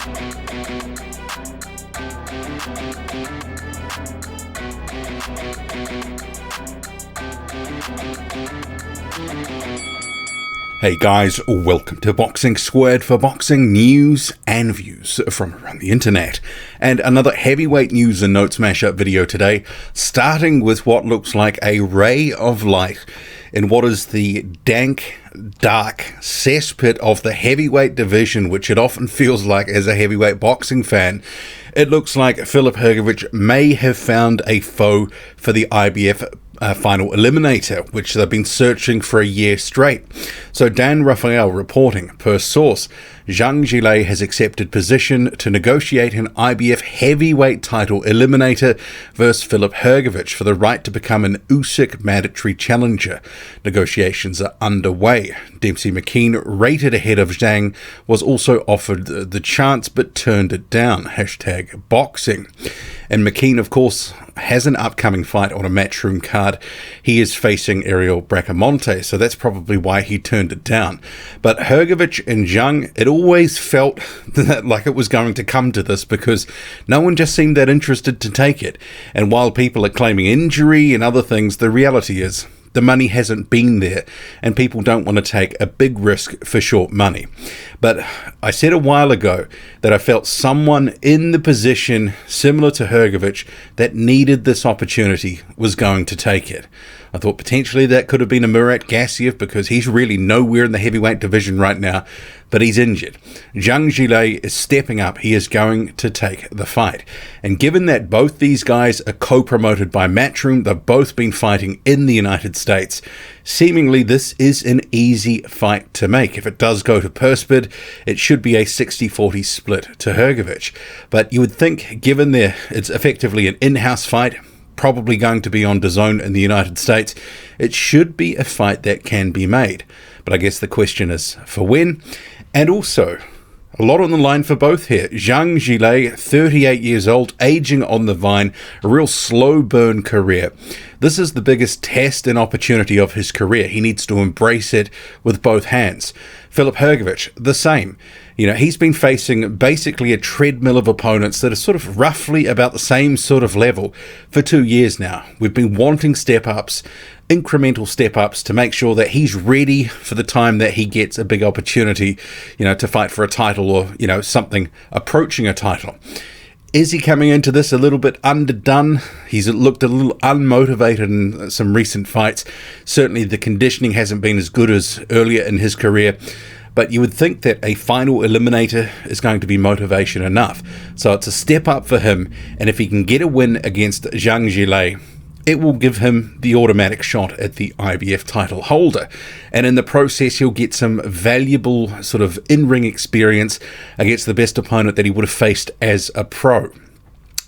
Hey guys, welcome to Boxing Squared for boxing news and views from around the internet. And another heavyweight news and notes mashup video today, starting with what looks like a ray of light in what is the dank, dark cesspit of the heavyweight division, which it often feels like as a heavyweight boxing fan. It looks like Filip Hrgovic may have found a foe for the IBF final eliminator, which they've been searching for a year straight. So Dan Raphael reporting, per source, Zhilei has accepted position to negotiate an IBF heavyweight title eliminator versus Filip Hrgovic for the right to become an Usyk mandatory challenger. Negotiations are underway. Dempsey McKean, rated ahead of Zhang, was also offered the chance but turned it down. #boxing. And McKean, of course, has an upcoming fight on a matchroom card. He is facing Ariel Bracamonte, so that's probably why he turned it down. But Hrgovic and Zhang, it always felt like it was going to come to this because no one just seemed that interested to take it. And while people are claiming injury and other things, the reality is the money hasn't been there, and people don't want to take a big risk for short money. But I said a while ago that I felt someone in the position similar to Hrgovic that needed this opportunity was going to take it. I thought potentially that could have been a Murat Gassiev because he's really nowhere in the heavyweight division right now, but he's injured. Zhilei is stepping up. He is going to take the fight. And given that both these guys are co-promoted by Matchroom, they've both been fighting in the United States, seemingly this is an easy fight to make. If it does go to purse bid, it should be a 60-40 split to Hrgovic. But you would think, given it's effectively an in-house fight, probably going to be on DAZN in the United States, it should be a fight that can be made. But I guess the question is for when. And also, a lot on the line for both here. Zhilei, 38 years old, aging on the vine, a real slow burn career. This is the biggest test and opportunity of his career. He needs to embrace it with both hands. Filip Hrgovic, the same. You know, he's been facing basically a treadmill of opponents that are sort of roughly about the same sort of level for 2 years now. We've been wanting step-ups, incremental step-ups to make sure that he's ready for the time that he gets a big opportunity, to fight for a title or, something approaching a title. Is he coming into this a little bit underdone? He's looked a little unmotivated in some recent fights. Certainly the conditioning hasn't been as good as earlier in his career. But you would think that a final eliminator is going to be motivation enough. So it's a step up for him. And if he can get a win against Zhilei, it will give him the automatic shot at the IBF title holder. And in the process, he'll get some valuable sort of in-ring experience against the best opponent that he would have faced as a pro.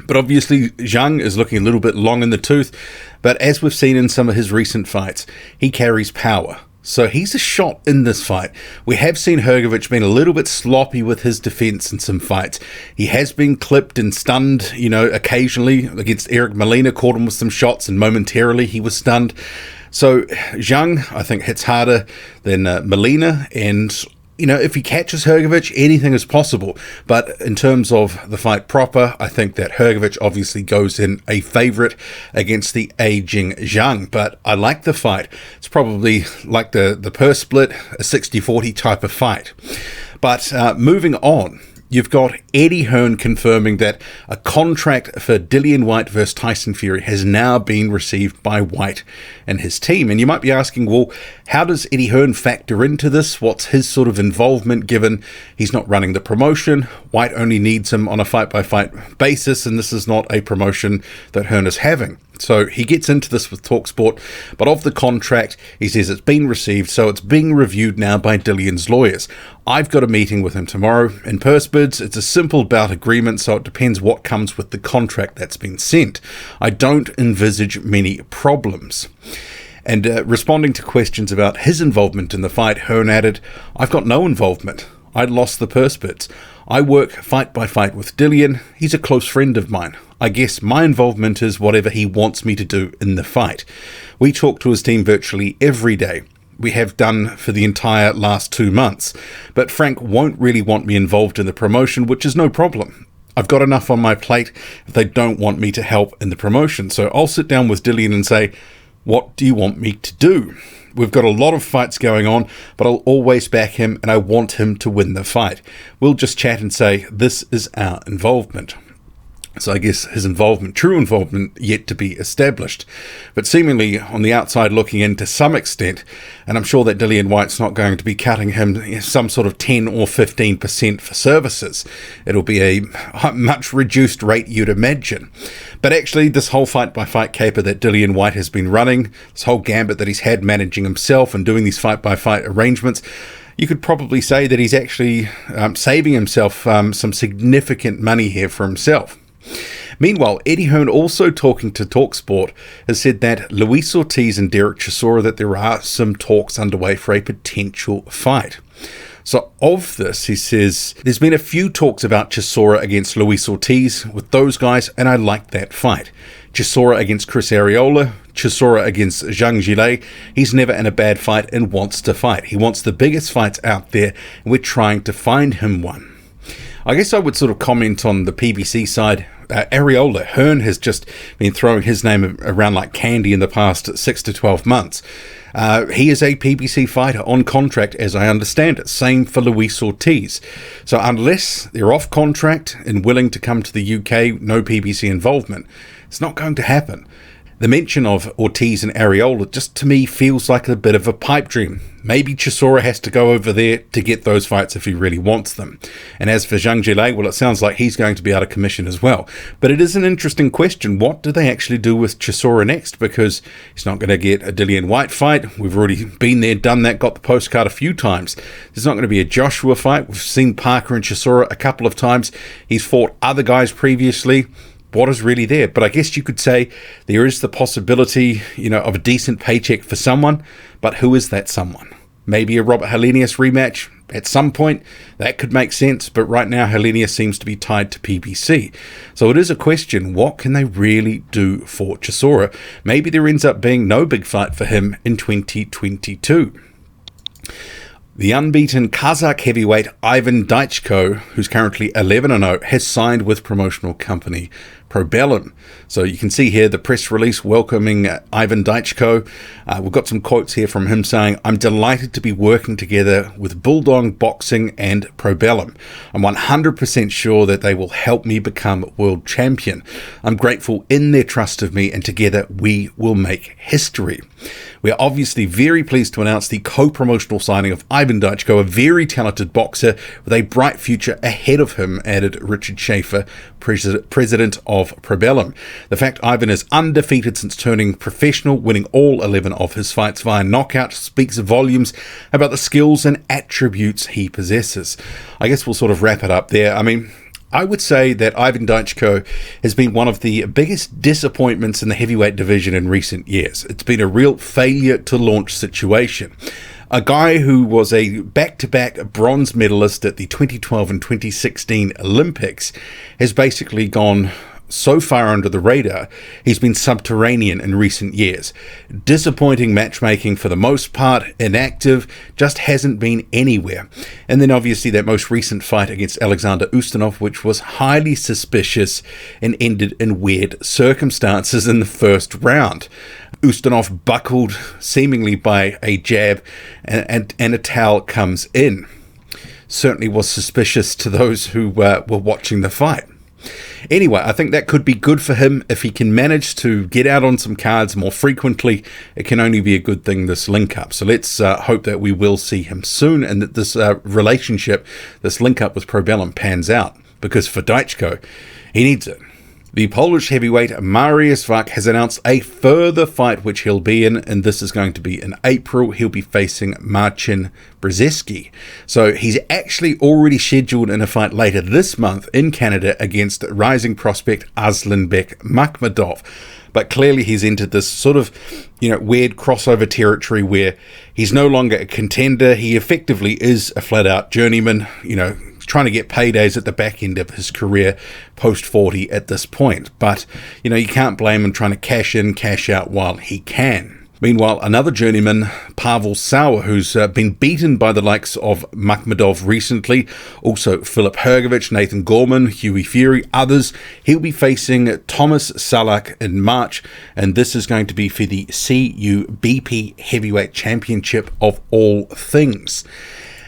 But obviously, Zhang is looking a little bit long in the tooth. But as we've seen in some of his recent fights, he carries power. So he's a shot in this fight. We have seen Hrgovic being a little bit sloppy with his defense in some fights. He has been clipped and stunned, occasionally. Against Eric Molina, caught him with some shots and momentarily he was stunned. So Zhang, I think, hits harder than Molina, and if he catches Hrgovic, anything is possible. But in terms of the fight proper, I think that Hrgovic obviously goes in a favourite against the aging Zhang. But I like the fight. It's probably like the purse split, a 60-40 type of fight. But moving on, you've got Eddie Hearn confirming that a contract for Dillian Whyte versus Tyson Fury has now been received by Whyte and his team. And you might be asking, well, how does Eddie Hearn factor into this? What's his sort of involvement, given he's not running the promotion? Whyte only needs him on a fight-by-fight basis, and this is not a promotion that Hearn is having. So he gets into this with TalkSport, but of the contract, he says it's been received, so it's being reviewed now by Dillian's lawyers. I've got a meeting with him tomorrow. In purse bids, it's a simple bout agreement, so it depends what comes with the contract that's been sent. I don't envisage many problems. And responding to questions about his involvement in the fight, Hearn added, I've got no involvement. I lost the purse bids. I work fight by fight with Dillian. He's a close friend of mine. I guess my involvement is whatever he wants me to do in the fight. We talk to his team virtually every day. we have done for the entire last 2 months. But Frank won't really want me involved in the promotion, which is no problem. I've got enough on my plate if they don't want me to help in the promotion. So I'll sit down with Dillian and say, what do you want me to do? We've got a lot of fights going on, but I'll always back him and I want him to win the fight. We'll just chat and say, this is our involvement. So I guess his involvement, true involvement, yet to be established. But seemingly on the outside looking in to some extent, and I'm sure that Dillian Whyte's not going to be cutting him some sort of 10 or 15% for services. It'll be a much reduced rate, you'd imagine. But actually, this whole fight-by-fight caper that Dillian Whyte has been running, this whole gambit that he's had managing himself and doing these fight-by-fight arrangements, you could probably say that he's actually saving himself some significant money here for himself. Meanwhile, Eddie Hearn, also talking to TalkSport, has said that Luis Ortiz and Derek Chisora, that there are some talks underway for a potential fight. So of this, he says, there's been a few talks about Chisora against Luis Ortiz with those guys, and I like that fight. Chisora against Chris Arreola, Chisora against Zhang Zhilei. He's never in a bad fight and wants to fight. He wants the biggest fights out there, and we're trying to find him one. I guess I would sort of comment on the PBC side. Arreola, Hearn has just been throwing his name around like candy in the past 6 to 12 months. He is a PBC fighter on contract, as I understand it. Same for Luis Ortiz. So unless they're off contract and willing to come to the UK, no PBC involvement, it's not going to happen. The mention of Ortiz and Arreola just to me feels like a bit of a pipe dream. Maybe Chisora has to go over there to get those fights if he really wants them. And as for Zhang Zhilei, well, it sounds like he's going to be out of commission as well. But it is an interesting question. What do they actually do with Chisora next? Because he's not going to get a Dillian Whyte fight. We've already been there, done that, got the postcard a few times. There's not going to be a Joshua fight. We've seen Parker and Chisora a couple of times. He's fought other guys previously. What is really there? But I guess you could say there is the possibility, of a decent paycheck for someone, but who is that someone? Maybe a Robert Helenius rematch at some point. That could make sense, but right now Helenius seems to be tied to PBC. So it is a question, what can they really do for Chisora? Maybe there ends up being no big fight for him in 2022. The unbeaten Kazakh heavyweight Ivan Dychko, who's currently 11-0, has signed with promotional company Probellum. So you can see here the press release welcoming Ivan Dychko. We've got some quotes here from him saying, "I'm delighted to be working together with Bulldog Boxing and Probellum. I'm 100% sure that they will help me become world champion. I'm grateful in their trust of me, and together we will make history." We are obviously very pleased to announce the co-promotional signing of Ivan Dychko, a very talented boxer with a bright future ahead of him, added Richard Schaefer, president of Probellum. The fact Ivan is undefeated since turning professional, winning all 11 of his fights via knockout, speaks volumes about the skills and attributes he possesses. I guess we'll sort of wrap it up there. I would say that Ivan Dychko has been one of the biggest disappointments in the heavyweight division in recent years. It's been a real failure to launch situation. A guy who was a back-to-back bronze medalist at the 2012 and 2016 Olympics has basically gone so far under the radar, he's been subterranean in recent years. Disappointing matchmaking for the most part, inactive, just hasn't been anywhere. And then obviously that most recent fight against Alexander Ustinov, which was highly suspicious and ended in weird circumstances in the first round. Ustinov buckled seemingly by a jab and a towel comes in. Certainly was suspicious to those who were watching the fight. Anyway, I think that could be good for him if he can manage to get out on some cards more frequently. It can only be a good thing, this link up. So let's hope that we will see him soon and that this relationship, this link up with Probellum pans out, because for Dychko, he needs it. The Polish heavyweight Mariusz Wach has announced a further fight which he'll be in, and this is going to be in April. He'll be facing Marcin Brzezinski. So he's actually already scheduled in a fight later this month in Canada against rising prospect Aslanbek Makhmadov. But clearly he's entered this sort of, weird crossover territory where he's no longer a contender. He effectively is a flat-out journeyman, trying to get paydays at the back end of his career post 40 at this point. But, you can't blame him trying to cash in, cash out while he can. Meanwhile, another journeyman, Pavel, who's been beaten by the likes of Makhmudov recently, also Filip Hrgovic, Nathan Gorman, Hughie Fury, others, he'll be facing Tomas Salek in March, and this is going to be for the CUBP Heavyweight Championship of all things.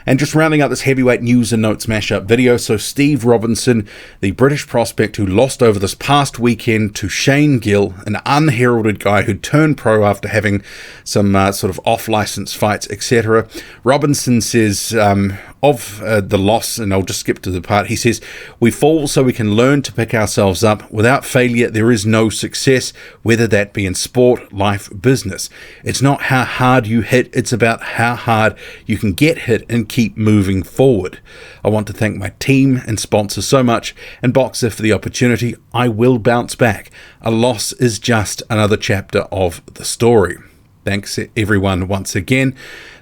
And just rounding out this heavyweight news and notes mashup video, so Steve Robinson, the British prospect who lost over this past weekend to Shane Gill, an unheralded guy who turned pro after having some sort of off-license fights, etc. Robinson says of the loss, and I'll just skip to the part, he says, "We fall so we can learn to pick ourselves up. Without failure, there is no success, whether that be in sport, life, business. It's not how hard you hit, it's about how hard you can get hit and keep moving forward. I want to thank my team and sponsors so much, and Boxer for the opportunity. I will bounce back. A loss is just another chapter of the story. Thanks everyone once again.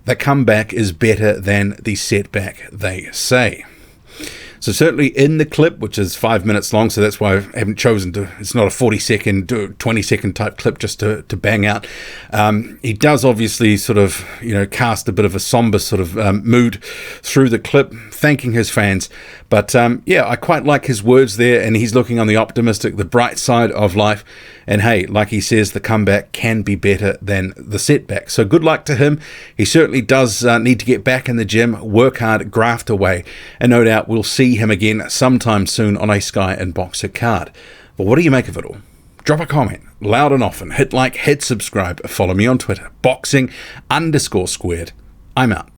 The comeback is better than the setback, they say." So certainly in the clip, which is 5 minutes long, so that's why I haven't chosen to, it's not a 40-second, 20-second type clip just to bang out. He does obviously sort of, cast a bit of a somber sort of mood through the clip, thanking his fans. But yeah, I quite like his words there, and he's looking on the optimistic, the bright side of life. And hey, like he says, the comeback can be better than the setback. So good luck to him. He certainly does need to get back in the gym, work hard, graft away. And no doubt we'll see him again sometime soon on a Sky and Boxer card. But what do you make of it all? Drop a comment, loud and often. Hit like, hit subscribe. Follow me on Twitter, boxing_squared. I'm out.